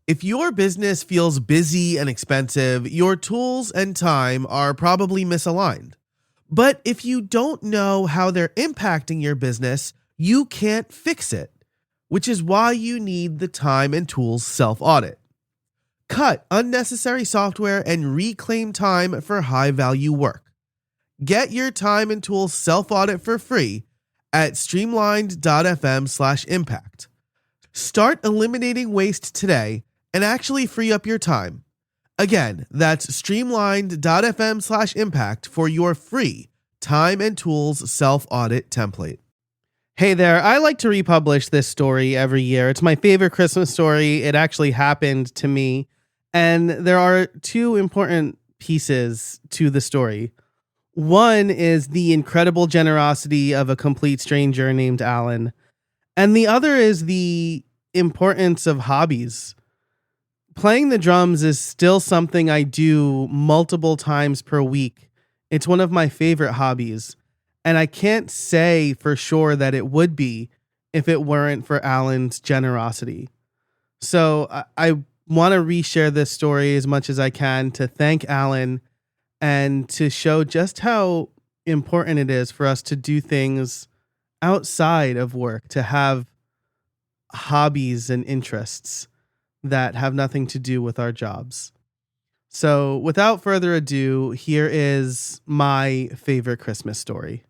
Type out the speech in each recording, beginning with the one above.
If your business feels busy and expensive, your tools and time are probably misaligned. But if you don't know how they're impacting your business, you can't fix it, which is why you need the time and tools self-audit. Cut unnecessary software and reclaim time for high-value work. Get your time and tools self-audit for free at streamlined.fm/impact. Start eliminating waste today and actually free up your time. Again, that's streamlined.fm/impact for your free time and tools self-audit template. Hey there, I like to republish this story every year. It's my favorite Christmas story. It actually happened to me. And there are two important pieces to the story. One is the incredible generosity of a complete stranger named Alan. And the other is the importance of hobbies. Playing the drums is still something I do multiple times per week. It's one of my favorite hobbies. And I can't say for sure that it would be if it weren't for Alan's generosity. So I want to reshare this story as much as I can to thank Alan and to show just how important it is for us to do things outside of work, to have hobbies and interests that have nothing to do with our jobs. So without further ado, here is my favorite Christmas story.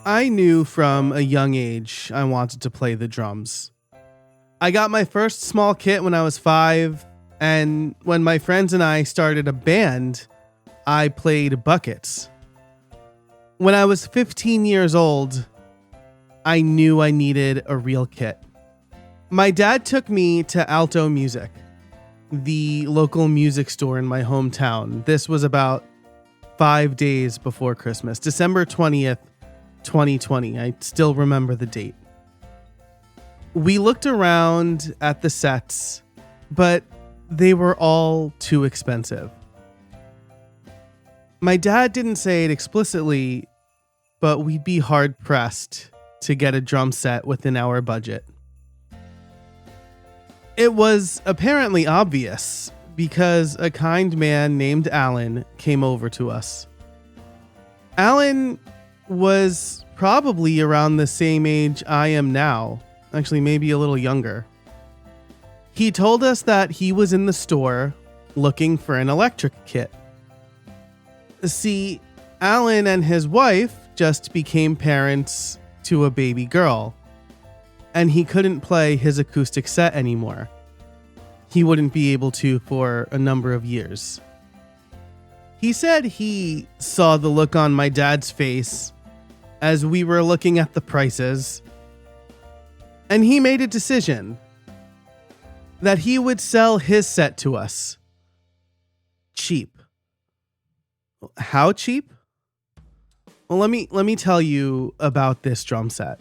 I knew from a young age I wanted to play the drums. I got my first small kit when I was 5, and when my friends and I started a band, I played buckets. When I was 15 years old, I knew I needed a real kit. My dad took me to Alto Music, the local music store in my hometown. This was about 5 days before Christmas, December 20th, 2020. I still remember the date. We looked around at the sets, but they were all too expensive. My dad didn't say it explicitly, but we'd be hard pressed to get a drum set within our budget. It was apparently obvious because a kind man named Alan came over to us. Alan was probably around the same age I am now, actually maybe a little younger. He told us that he was in the store looking for an electric kit. See, Alan and his wife just became parents to a baby girl, and he couldn't play his acoustic set anymore. He wouldn't be able to for a number of years. He said he saw the look on my dad's face as we were looking at the prices, and he made a decision that he would sell his set to us. Cheap. How cheap? Well, let me tell you about this drum set.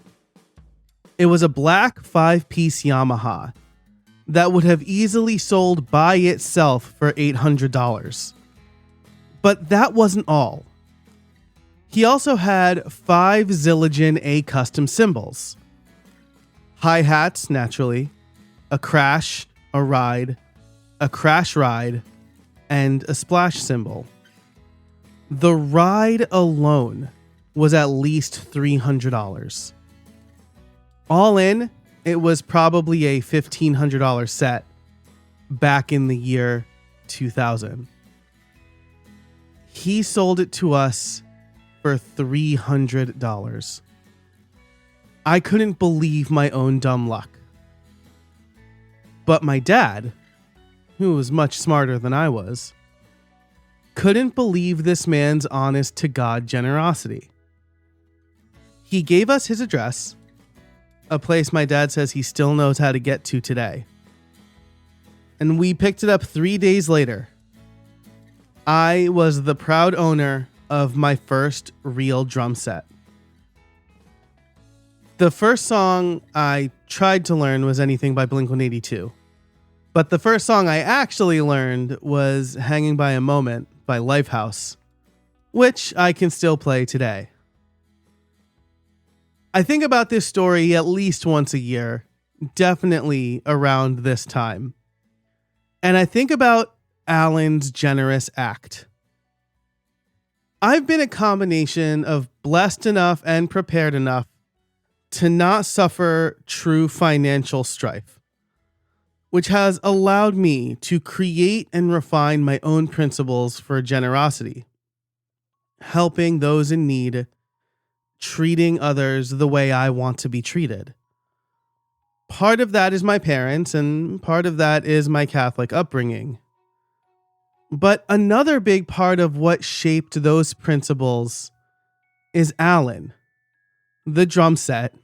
It was a black 5-piece Yamaha that would have easily sold by itself for $800. But that wasn't all. He also had 5 Zildjian A custom cymbals. Hi-hats, naturally, a crash, a ride, a crash ride, and a splash cymbal. The ride alone was at least $300. All in, it was probably a $1,500 set back in the year 2000. He sold it to us for $300. I couldn't believe my own dumb luck. But my dad, who was much smarter than I was, couldn't believe this man's honest-to-God generosity. He gave us his address, a place my dad says he still knows how to get to today. And we picked it up 3 days later. I was the proud owner of my first real drum set. The first song I tried to learn was anything by Blink-182. But the first song I actually learned was Hanging by a Moment by Lifehouse, which I can still play today. I think about this story at least once a year, definitely around this time. And I think about Alan's generous act. I've been a combination of blessed enough and prepared enough to not suffer true financial strife, which has allowed me to create and refine my own principles for generosity, helping those in need, treating others the way I want to be treated. Part of that is my parents, and part of that is my Catholic upbringing. But another big part of what shaped those principles is Alan, the drum set,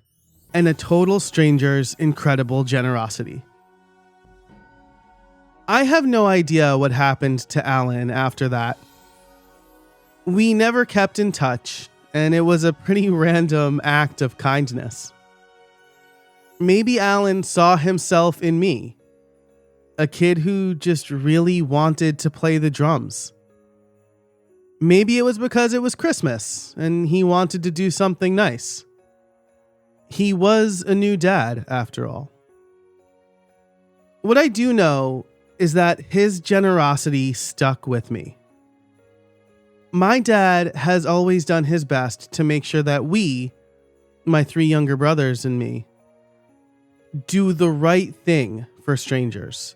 and a total stranger's incredible generosity. I have no idea what happened to Alan after that. We never kept in touch, and it was a pretty random act of kindness. Maybe Alan saw himself in me, a kid who just really wanted to play the drums. Maybe it was because it was Christmas and he wanted to do something nice. He was a new dad, after all. What I do know is that his generosity stuck with me. My dad has always done his best to make sure that we, my 3 younger brothers and me, do the right thing for strangers.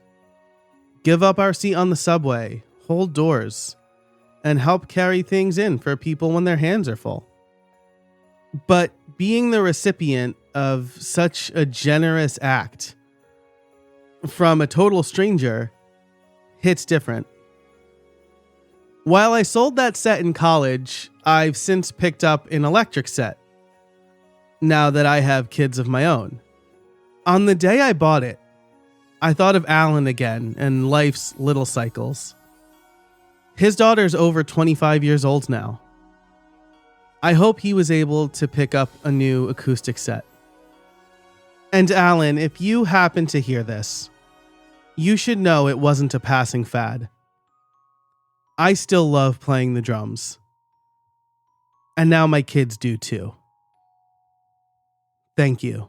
Give up our seat on the subway, hold doors, and help carry things in for people when their hands are full. But being the recipient of such a generous act from a total stranger hits different. While I sold that set in college, I've since picked up an electric set, now that I have kids of my own. On the day I bought it, I thought of Alan again and life's little cycles. His daughter's over 25 years old now. I hope he was able to pick up a new acoustic set. And Alan, if you happen to hear this, you should know it wasn't a passing fad. I still love playing the drums. And now my kids do too. Thank you.